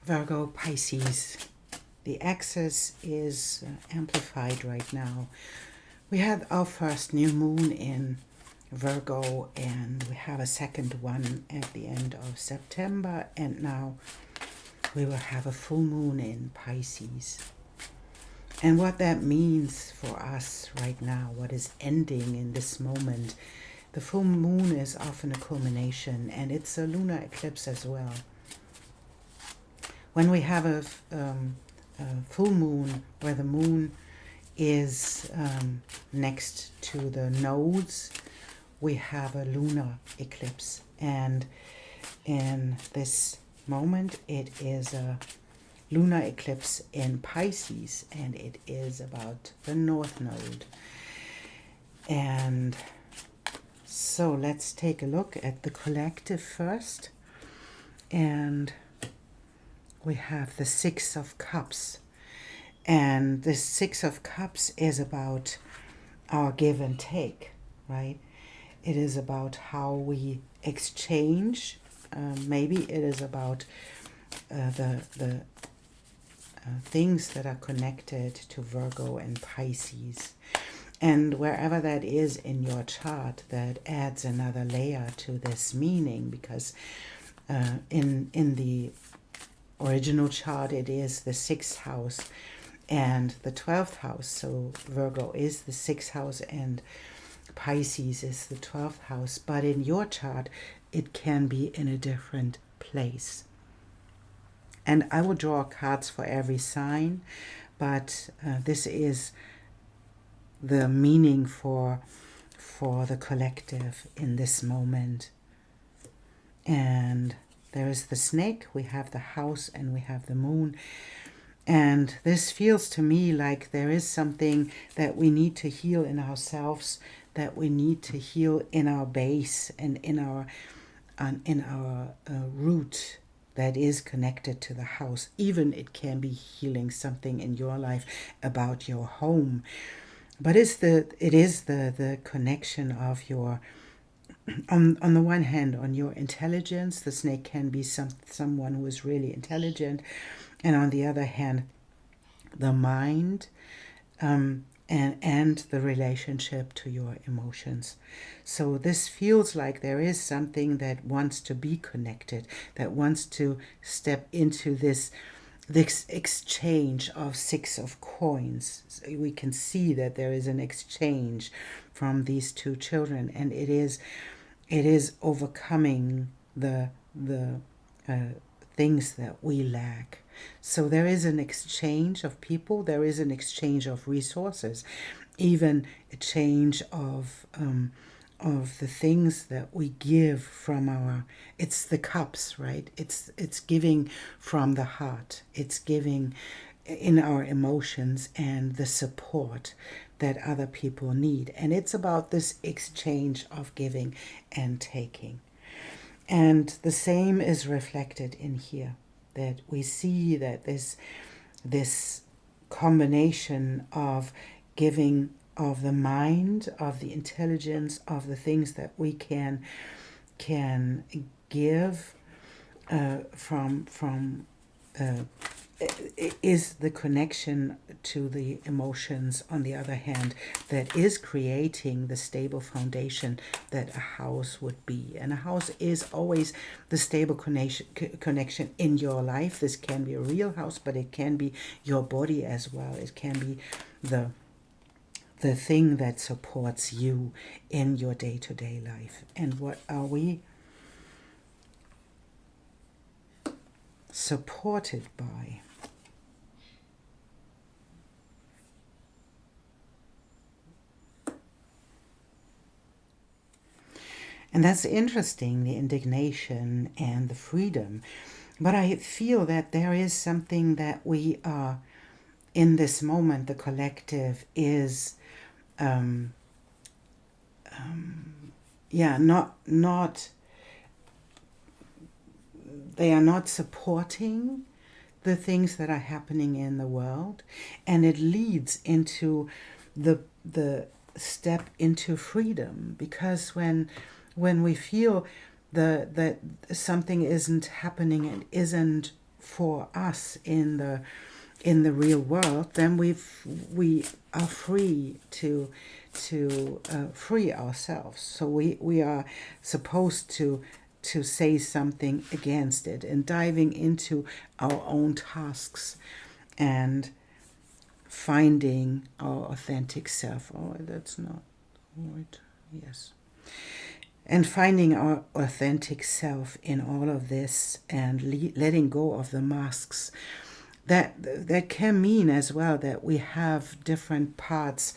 Virgo, Pisces. The axis is amplified right now. We had our first new moon in Virgo, and we have a second one at the end of September, and now we will have a full moon in Pisces. And what that means for us right now, what is ending in this moment, the full moon is often a culmination, and it's a lunar eclipse as well. When we have a full moon where the moon is next to the nodes, we have a lunar eclipse. And in this moment, it is a lunar eclipse in Pisces, and it is about the north node. And so let's take a look at the collective first. And we have the Six of Cups. And the Six of Cups is about our give and take, right? It is about how we exchange. Maybe it is about the things that are connected to Virgo and Pisces. And wherever that is in your chart, that adds another layer to this meaning, because in the original chart, it is the 6th house and the 12th house. So Virgo is the 6th house and Pisces is the 12th house. But in your chart, it can be in a different place. And I will draw cards for every sign, but this is the meaning for the collective in this moment. And there is the snake, we have the house, and we have the moon. And this feels to me like there is something that we need to heal in ourselves, that we need to heal in our base and in our root that is connected to the house. Even it can be healing something in your life about your home. But it is the connection of your, on the one hand, on your intelligence. The snake can be someone who is really intelligent. And on the other hand, the mind and the relationship to your emotions. So this feels like there is something that wants to be connected, that wants to step into this exchange of 6 of coins. So we can see that there is an exchange from these two children, and it is overcoming the things that we lack. So there is an exchange of people, there is an exchange of resources, even a change of the things that we give from our, it's the cups, right? It's giving from the heart. It's giving in our emotions and the support that other people need. And it's about this exchange of giving and taking. And the same is reflected in here, that we see that this combination of giving of the mind, of the intelligence, of the things that we can give from is the connection to the emotions, on the other hand, that is creating the stable foundation that a house would be. And a house is always the stable connection in your life. This can be a real house, but it can be your body as well. It can be the thing that supports you in your day-to-day life. And what are we supported by? And that's interesting, the indignation and the freedom. But I feel that there is something that we are, in this moment, the collective is, not, they are not supporting the things that are happening in the world. And it leads into the step into freedom, because when we feel that something isn't happening and isn't for us in the real world, then we are free to free ourselves. So we are supposed to say something against it, and diving into our own tasks and finding our authentic self. Oh, that's not right. Yes. And finding our authentic self in all of this, and letting go of the masks. That can mean as well that we have different parts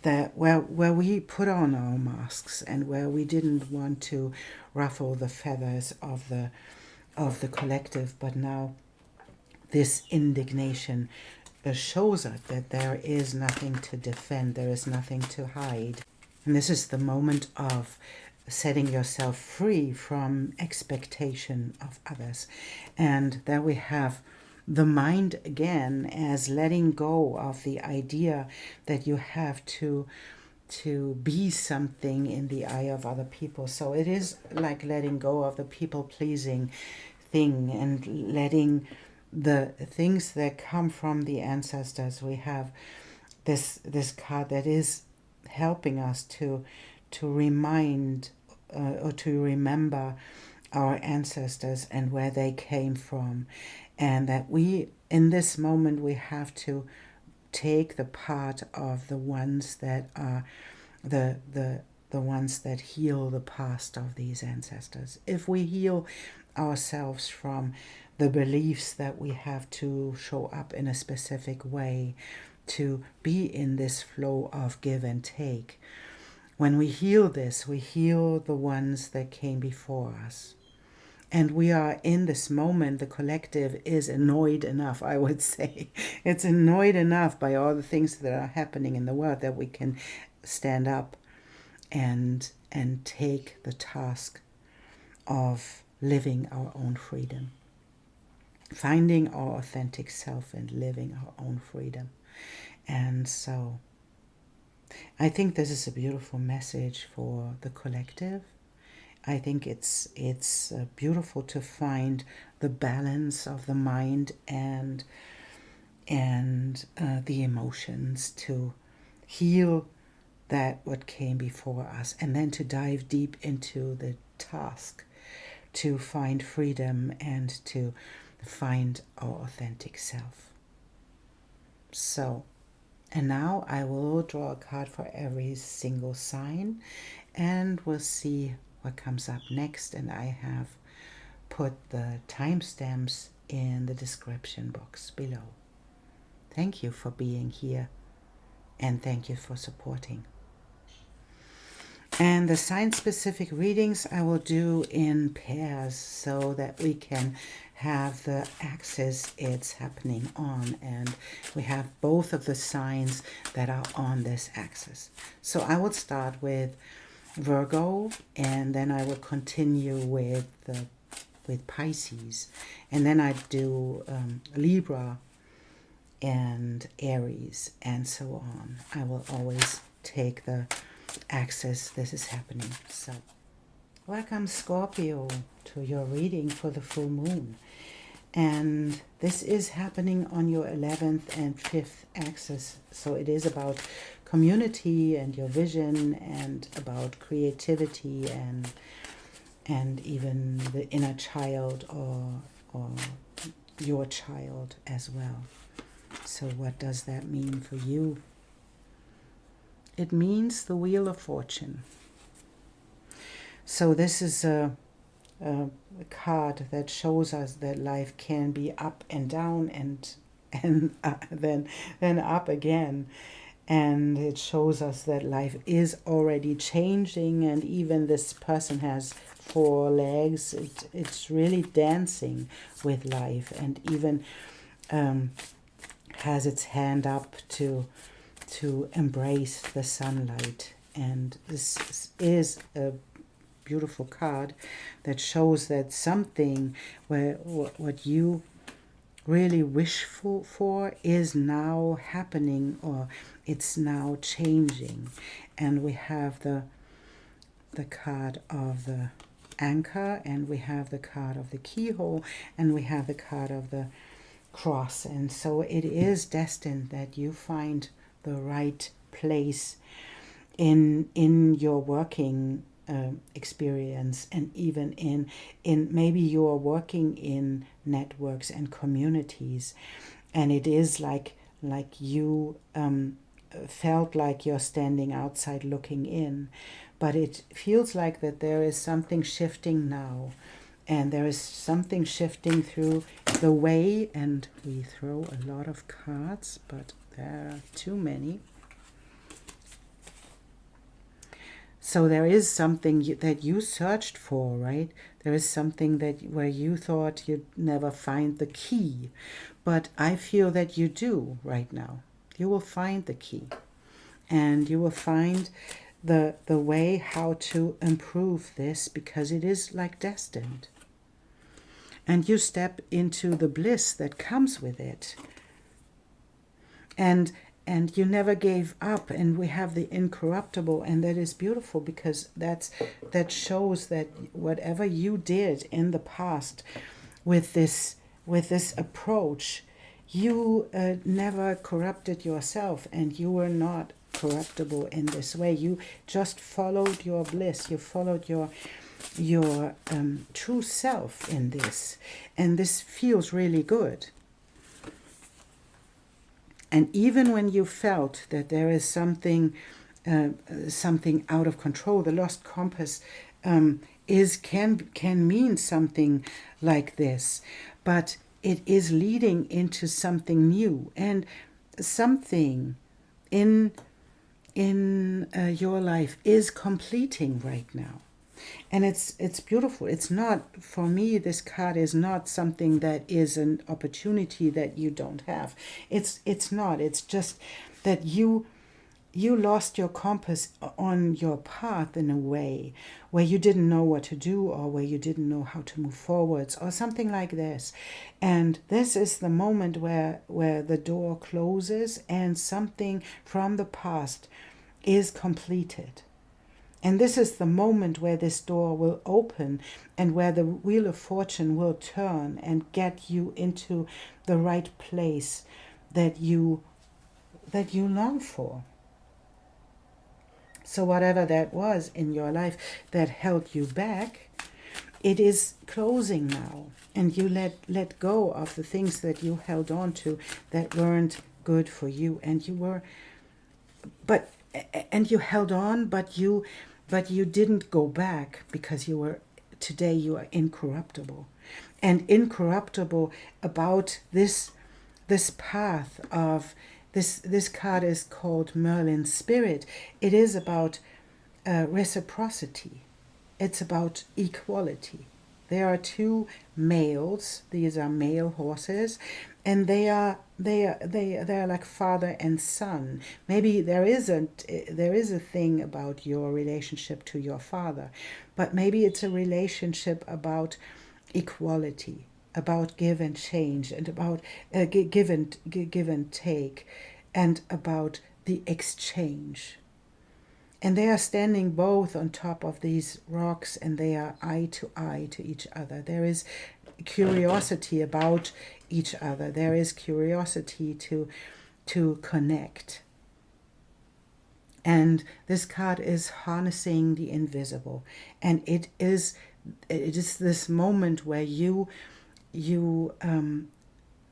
that where we put on our masks, and where we didn't want to ruffle the feathers of the collective, but now this indignation shows us that there is nothing to defend, there is nothing to hide. And this is the moment of setting yourself free from expectation of others. And there we have the mind again as letting go of the idea that you have to be something in the eye of other people. So it is like letting go of the people-pleasing thing, and letting the things that come from the ancestors. We have this card that is helping us to remind or to remember our ancestors and where they came from, and that we, in this moment, we have to take the part of the ones that are the ones that heal the past of these ancestors. If we heal ourselves from the beliefs that we have to show up in a specific way, to be in this flow of give and take, when we heal this, we heal the ones that came before us. And we are in this moment, the collective is annoyed enough, I would say. It's annoyed enough by all the things that are happening in the world that we can stand up and take the task of living our own freedom. Finding our authentic self and living our own freedom. And so I think this is a beautiful message for the collective. I think it's beautiful to find the balance of the mind and the emotions, to heal that what came before us, and then to dive deep into the task to find freedom and to find our authentic self. So, and now I will draw a card for every single sign, and we'll see what comes up next. And I have put the timestamps in the description box below. Thank you for being here, and thank you for supporting. And the sign-specific readings I will do in pairs, so that we can have the axis it's happening on, and we have both of the signs that are on this axis. So I will start with Virgo, and then I will continue with Pisces, and then I do Libra and Aries, and so on. I will always take the axis this is happening. So welcome, Scorpio, to your reading for the full moon. And this is happening on your 11th and 5th axis. So it is about community and your vision, and about creativity and even the inner child or your child as well. So what does that mean for you? It means the Wheel of Fortune. So this is a card that shows us that life can be up and down, and then up again. And it shows us that life is already changing, and even this person has 4 legs. It's really dancing with life, and even has its hand up to embrace the sunlight. And this is a beautiful card that shows that something where what you really wish for is now happening, or it's now changing. And we have the card of the anchor, and we have the card of the keyhole, and we have the card of the cross. And so it is destined that you find the right place in your working experience, and even in maybe you are working in networks and communities, and it is like you felt like you're standing outside looking in, but it feels like that there is something shifting now, and there is something shifting through the way, and we throw a lot of cards, but there are too many. So there is something that you searched for, right? There is something that where you thought you'd never find the key, but I feel that you do right now. You will find the key, and you will find the way how to improve this, because it is like destined. And you step into the bliss that comes with it. And you never gave up, and we have the incorruptible, and that is beautiful, because that shows that whatever you did in the past with this approach, you never corrupted yourself, and you were not corruptible in this way. You just followed your bliss. You followed your true self in this, and this feels really good. And even when you felt that there is something out of control, the lost compass can mean something like this, but it is leading into something new, and something in your life is completing right now. And it's beautiful. It's not, for me, this card is not something that is an opportunity that you don't have. It's not. It's just that you lost your compass on your path in a way where you didn't know what to do, or where you didn't know how to move forwards, or something like this. And this is the moment where the door closes and something from the past is completed. And this is the moment where this door will open, and where the wheel of fortune will turn and get you into the right place that you long for. So whatever that was in your life that held you back, it is closing now. And you let go of the things that you held on to that weren't good for you. And you held on, but you didn't go back, because today you are incorruptible. And incorruptible about this path of this card is called Merlin's Spirit. It is about reciprocity. It's about equality. There are two males. These are male horses, and they are like father and son. Maybe there is a thing about your relationship to your father, but maybe it's a relationship about equality, about give and change, and about give and take, and about the exchange. And they are standing both on top of these rocks, and they are eye to each other. There is curiosity about each other. There is curiosity to connect. And this card is harnessing the invisible. And it is this moment where you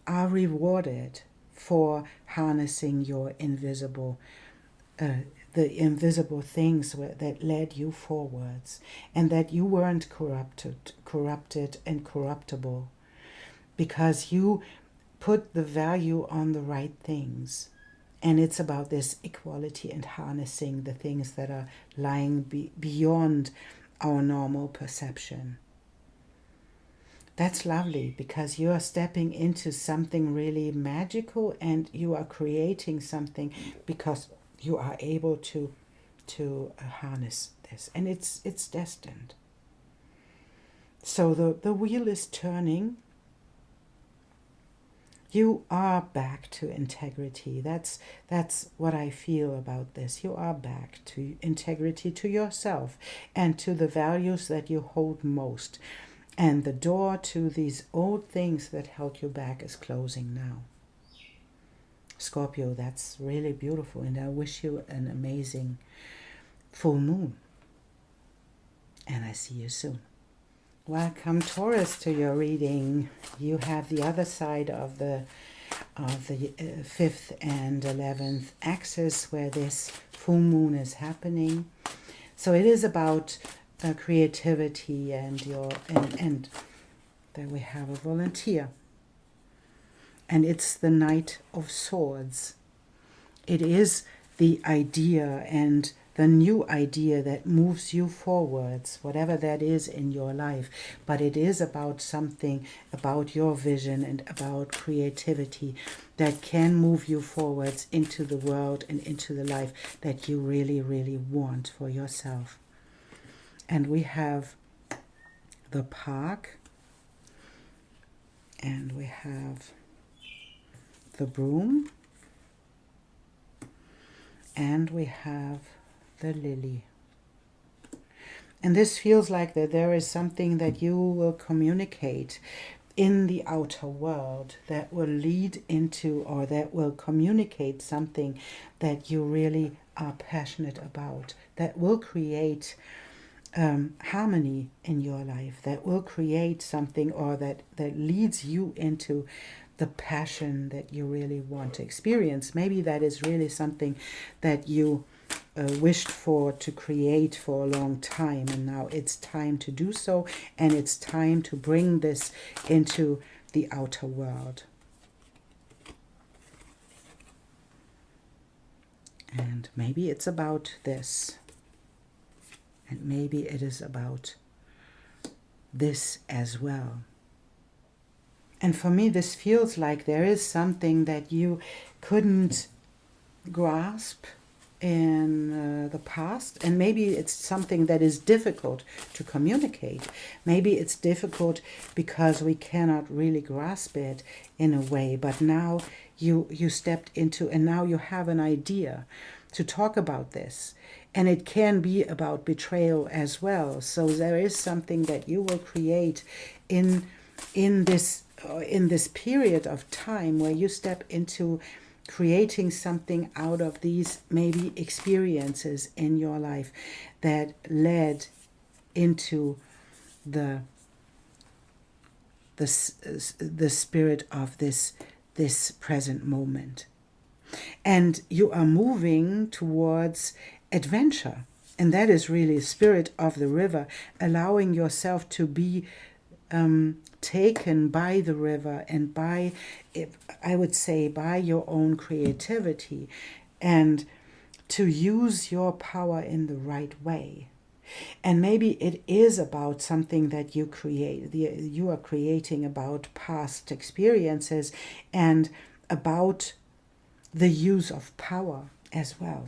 are rewarded for harnessing your invisible the invisible things that led you forwards, and that you weren't corrupted and corruptible, because you put the value on the right things. And it's about this equality and harnessing the things that are lying beyond our normal perception. That's lovely, because you are stepping into something really magical, and you are creating something because you are able to harness this, and it's destined. So the wheel is turning, You are back to integrity. That's what I feel about this. You are back to integrity, to yourself and to the values that you hold most. And the door to these old things that held you back is closing now. Scorpio, that's really beautiful. And I wish you an amazing full moon. And I see you soon. Welcome, Taurus, to your reading. You have the other side of the 5th and 11th axis where this full moon is happening. So it is about creativity and and there we have a volunteer. And it's the Knight of Swords. It is the idea and the new idea that moves you forwards, whatever that is in your life. But it is about something, about your vision and about creativity that can move you forwards into the world and into the life that you really, really want for yourself. And we have the park, and we have the broom, and we have the lily. And this feels like that there is something that you will communicate in the outer world that will lead into, or that will communicate something that you really are passionate about, that will create harmony in your life, that will create something, or that leads you into the passion that you really want to experience. Maybe that is really something that you wished for to create for a long time, and now it's time to do so, and it's time to bring this into the outer world. And maybe it's about this, and maybe it is about this as well. And for me, this feels like there is something that you couldn't grasp in the past, and maybe it's something that is difficult to communicate. Maybe it's difficult because we cannot really grasp it in a way, but now you stepped into, and now you have an idea to talk about this. And it can be about betrayal as well. So there is something that you will create in this period of time where you step into creating something out of these maybe experiences in your life that led into the spirit of this present moment. And you are moving towards adventure, and that is really spirit of the river, allowing yourself to be taken by the river and by, I would say, by your own creativity, and to use your power in the right way. And maybe it is about something that you create, you are creating about past experiences and about the use of power as well.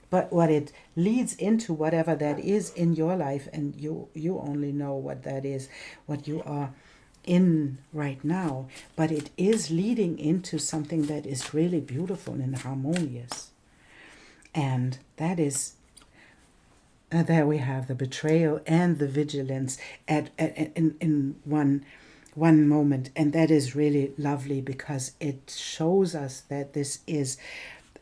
But what it leads into, whatever that is in your life, and you only know what that is, what you are in right now, but it is leading into something that is really beautiful and harmonious. And that is, there we have the betrayal and the vigilance in one moment. And that is really lovely, because it shows us that this is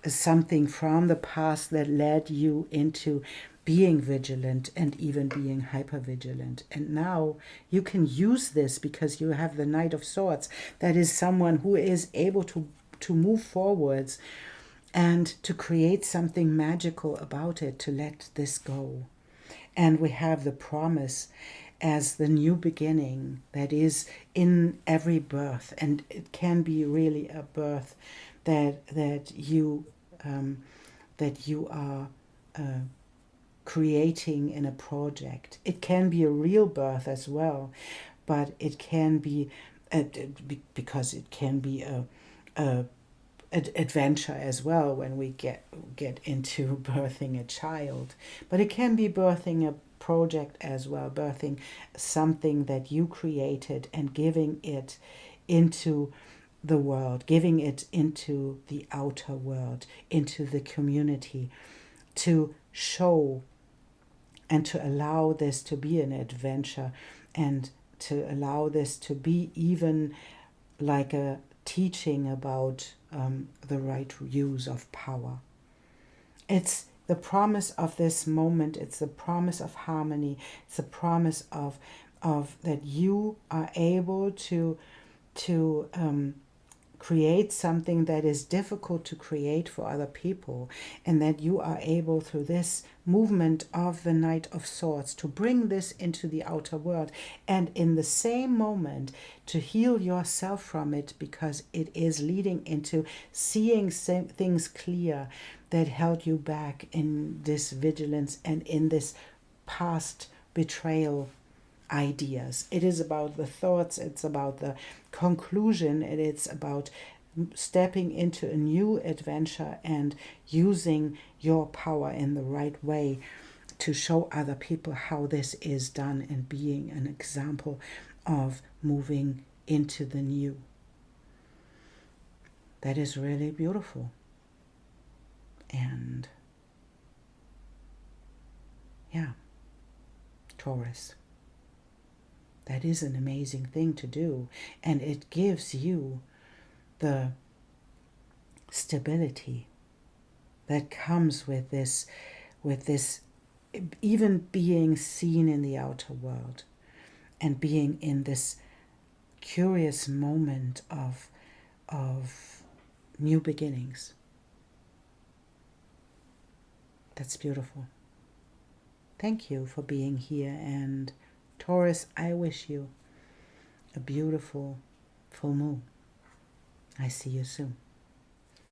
something from the past that led you into being vigilant and even being hyper-vigilant. And now you can use this because you have the Knight of Swords. That is someone who is able to move forwards and to create something magical about it, to let this go. And we have the promise as the new beginning that is in every birth. And it can be really a birth that you are creating in a project. It can be a real birth as well, but it can be because it can be a adventure as well when we get into birthing a child. But it can be birthing a project as well, birthing something that you created and giving it into the world, giving it into the outer world, into the community, to show and to allow this to be an adventure, and to allow this to be even like a teaching about the right use of power. It's the promise of this moment. It's the promise of harmony. It's the promise of that you are able to create something that is difficult to create for other people, and that you are able, through this movement of the Knight of Swords, to bring this into the outer world, and in the same moment to heal yourself from it, because it is leading into seeing things clear that held you back in this vigilance and in this past betrayal ideas. It is about the thoughts, it's about the conclusion, and it's about stepping into a new adventure and using your power in the right way to show other people how this is done, and being an example of moving into the new. That is really beautiful. And yeah, Taurus, that is an amazing thing to do, and it gives you the stability that comes with this even being seen in the outer world, and being in this curious moment of new beginnings. That's beautiful. Thank you for being here, and Taurus, I wish you a beautiful full moon. I see you soon.